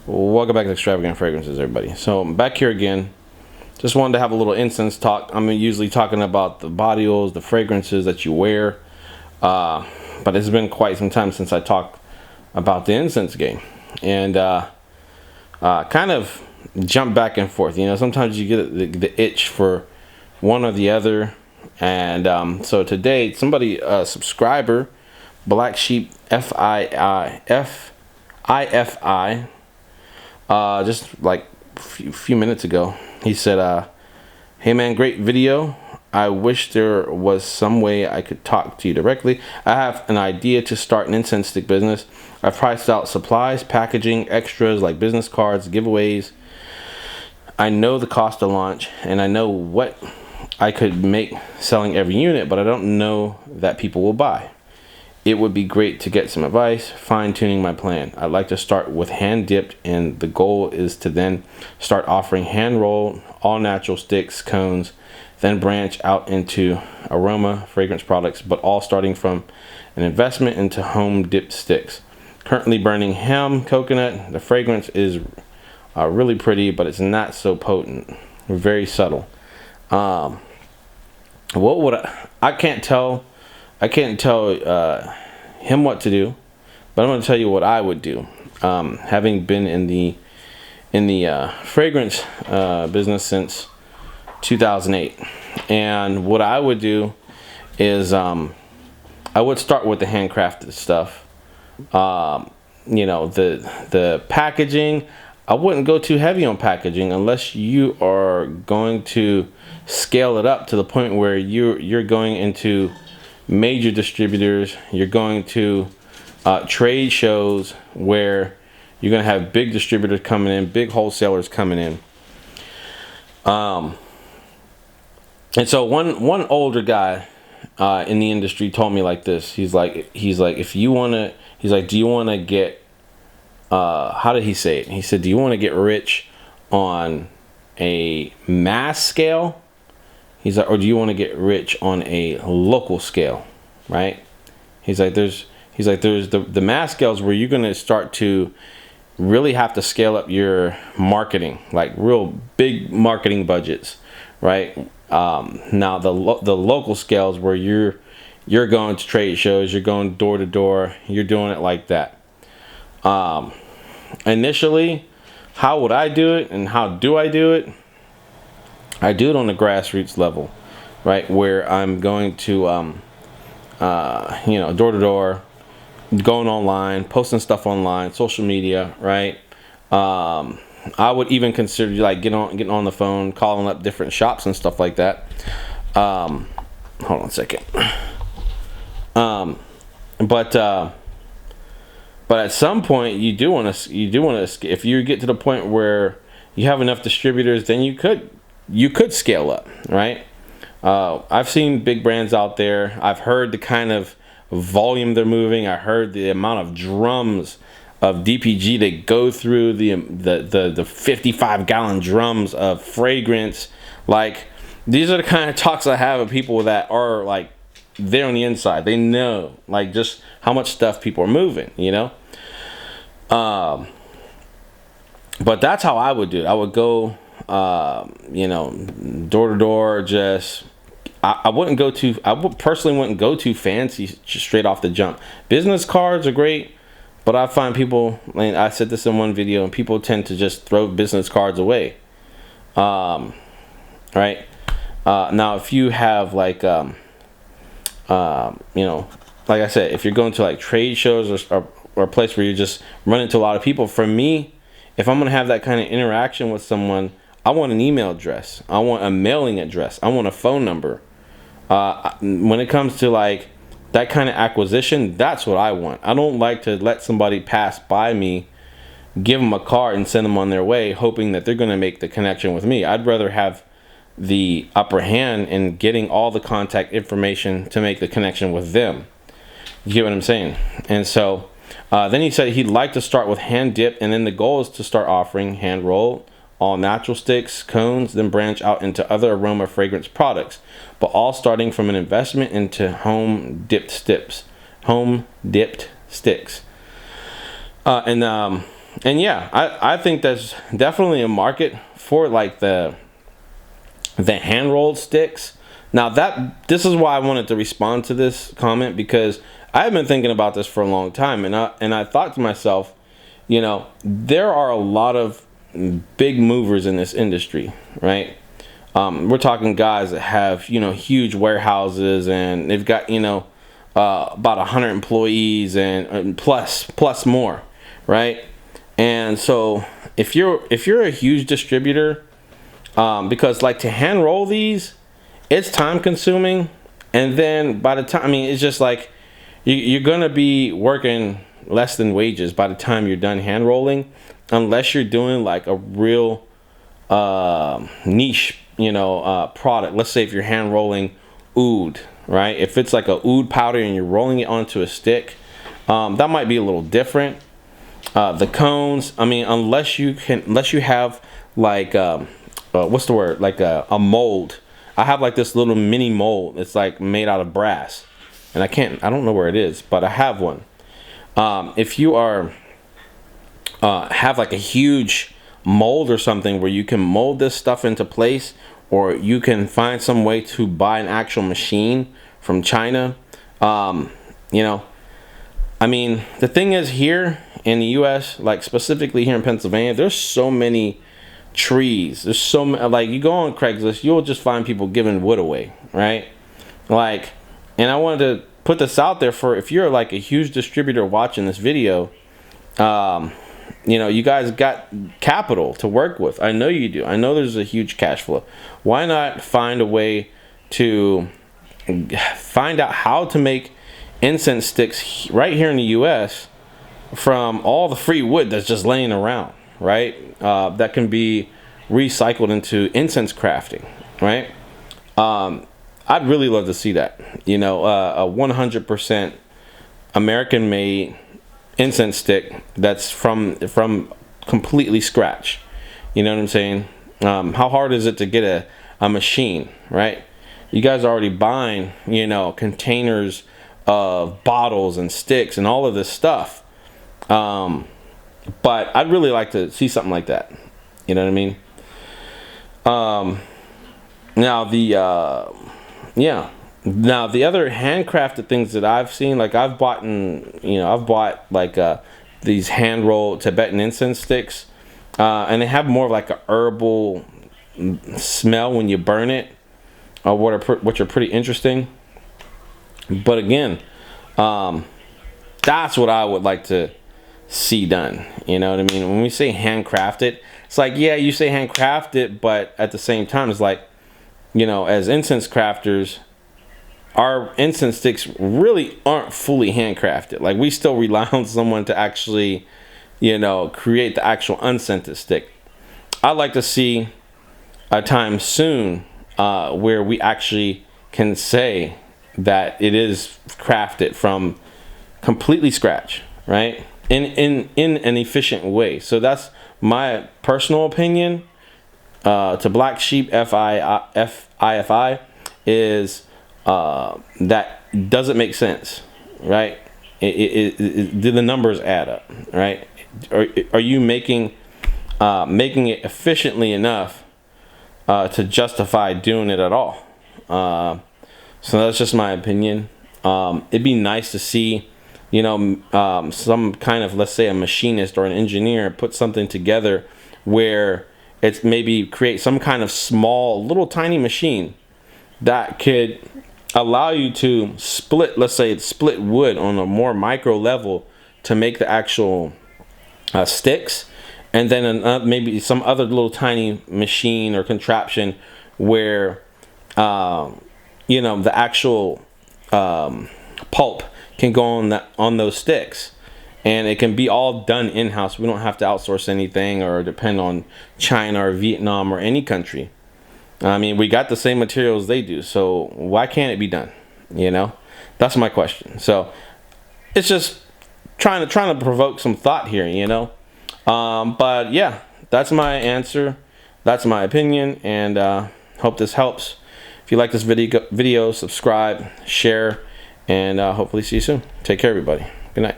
Welcome back to Extravagant Fragrances, everybody. So I'm back here again. Just wanted to have a little incense talk. I'm usually talking about the body oils, the fragrances that you wear. But it's been quite some time since I talked about the incense game. And kind of jump back and forth. You know, sometimes you get the itch for one or the other. And so today, somebody, a subscriber, Black Sheep FIFI, just like a few minutes ago, he said, hey man, great video. I wish there was some way I could talk to you directly. I have an idea to start an incense stick business. I've priced out supplies, packaging, extras like business cards, giveaways. I know the cost to launch, and I know what I could make selling every unit, but I don't know that people will buy. It would be great to get some advice, fine-tuning my plan. I'd like to start with hand-dipped, and the goal is to then start offering hand-rolled, all-natural sticks, cones, then branch out into aroma, fragrance products, but all starting from an investment into home-dipped sticks. Currently burning hemp, coconut. The fragrance is really pretty, but it's not so potent. Very subtle. What would I can't tell him what to do, but I'm going to tell you what I would do. Having been in the fragrance business since 2008, and what I would do is I would start with the handcrafted stuff. You know, the packaging. I wouldn't go too heavy on packaging unless you are going to scale it up to the point where you're going into major distributors. You're going to trade shows where you're going to have big distributors coming in, big wholesalers coming in. And so one older guy in the industry told me like this. He's like, if you want to, do you want to get, how did he say it? He said, do you want to get rich on a mass scale? He's like, or do you want to get rich on a local scale, right? He's like, there's the mass scales where you're going to start to really have to scale up your marketing, like real big marketing budgets, right? Now the local scales where you're going to trade shows, you're going door to door, you're doing it like that. Initially, how would I do it, and how do I do it? I do it on the grassroots level, right? Where I'm going to, you know, door to door, going online, posting stuff online, social media, right? I would even consider like getting on the phone, calling up different shops and stuff like that. Hold on a second. But at some point, you do want to. If you get to the point where you have enough distributors, then you could scale up, right? I've seen big brands out there. I've heard the kind of volume they're moving. I heard the amount of drums of DPG that go through the 55-gallon drums of fragrance. Like, these are the kind of talks I have with people that are like, they're on the inside. They know like just how much stuff people are moving, you know. But that's how I would do it. I would go, you know, door to door. Just I personally wouldn't go too fancy just straight off the jump. Business cards are great, but I find people, and I said this in one video, and people tend to just throw business cards away. Right. Now if you have like you know, like I said, if you're going to like trade shows or a place where you just run into a lot of people, for me, if I'm going to have that kind of interaction with someone, I want an email address. I want a mailing address. I want a phone number. When it comes to like that kind of acquisition, that's what I want. I don't like to let somebody pass by me, give them a card and send them on their way, hoping that they're going to make the connection with me. I'd rather have the upper hand in getting all the contact information to make the connection with them. You get what I'm saying? And so then he said he'd like to start with hand dipped, and then the goal is to start offering hand rolled, all natural sticks, cones, then branch out into other aroma fragrance products, but all starting from an investment into home dipped sticks. And yeah, I think there's definitely a market for like the hand rolled sticks. Now this is why I wanted to respond to this comment, because I've been thinking about this for a long time, and I thought to myself, you know, there are a lot of big movers in this industry, right? We're talking guys that have, you know, huge warehouses, and they've got, you know, about 100 employees and plus more, right? And so if you're a huge distributor, because like to hand roll these, it's time consuming, and then by the time, I mean, it's just like you're gonna be working less than wages by the time you're done hand rolling, unless you're doing like a real niche, you know, product. Let's say if you're hand rolling oud, right? If it's like a oud powder and you're rolling it onto a stick, that might be a little different. The cones, I mean, unless you have like what's the word, like a mold. I have like this little mini mold. It's like made out of brass, and I don't know where it is, but I have one. If you are have like a huge mold or something where you can mold this stuff into place, or you can find some way to buy an actual machine from China, you know, I mean, the thing is, here in the US, like specifically here in Pennsylvania, there's so many trees. There's so many, like, you go on Craigslist, you'll just find people giving wood away, right? Like, and I wanted to put this out there for, if you're like a huge distributor watching this video, you know, you guys got capital to work with. I know you do. I know there's a huge cash flow. Why not find a way to find out how to make incense sticks right here in the US from all the free wood that's just laying around, right? That can be recycled into incense crafting, right? I'd really love to see that. You know, a 100% American made incense stick that's from completely scratch. You know what I'm saying? How hard is it to get a machine, right? You guys are already buying, you know, containers of bottles and sticks and all of this stuff. But I'd really like to see something like that. You know what I mean? Now the other handcrafted things that I've seen, like I've bought like these hand rolled Tibetan incense sticks, and they have more of like a herbal smell when you burn it, which are pretty interesting. But again, that's what I would like to see done. You know what I mean? When we say handcrafted, it's like, yeah, you say handcrafted, but at the same time, it's like, you know, as incense crafters, our incense sticks really aren't fully handcrafted. Like, we still rely on someone to actually, you know, create the actual unscented stick. I'd like to see a time soon where we actually can say that it is crafted from completely scratch, right? In an efficient way. So that's my personal opinion. To Black Sheep FIFI is that doesn't make sense, right? Do the numbers add up, right? Are you making it efficiently enough to justify doing it at all? So that's just my opinion. It'd be nice to see, you know, some kind of, let's say, a machinist or an engineer put something together where it's maybe create some kind of small, little tiny machine that could allow you to split, let's say, split wood on a more micro level to make the actual sticks, and then maybe some other little tiny machine or contraption where you know, the actual pulp can go on those sticks, and it can be all done in-house. We don't have to outsource anything or depend on China or Vietnam or any country. I mean, we got the same materials they do, so why can't it be done? You know, that's my question. So it's just trying to provoke some thought here, you know. But yeah, that's my answer. That's my opinion, and hope this helps. If you like this video, subscribe, share, and hopefully see you soon. Take care, everybody. Good night.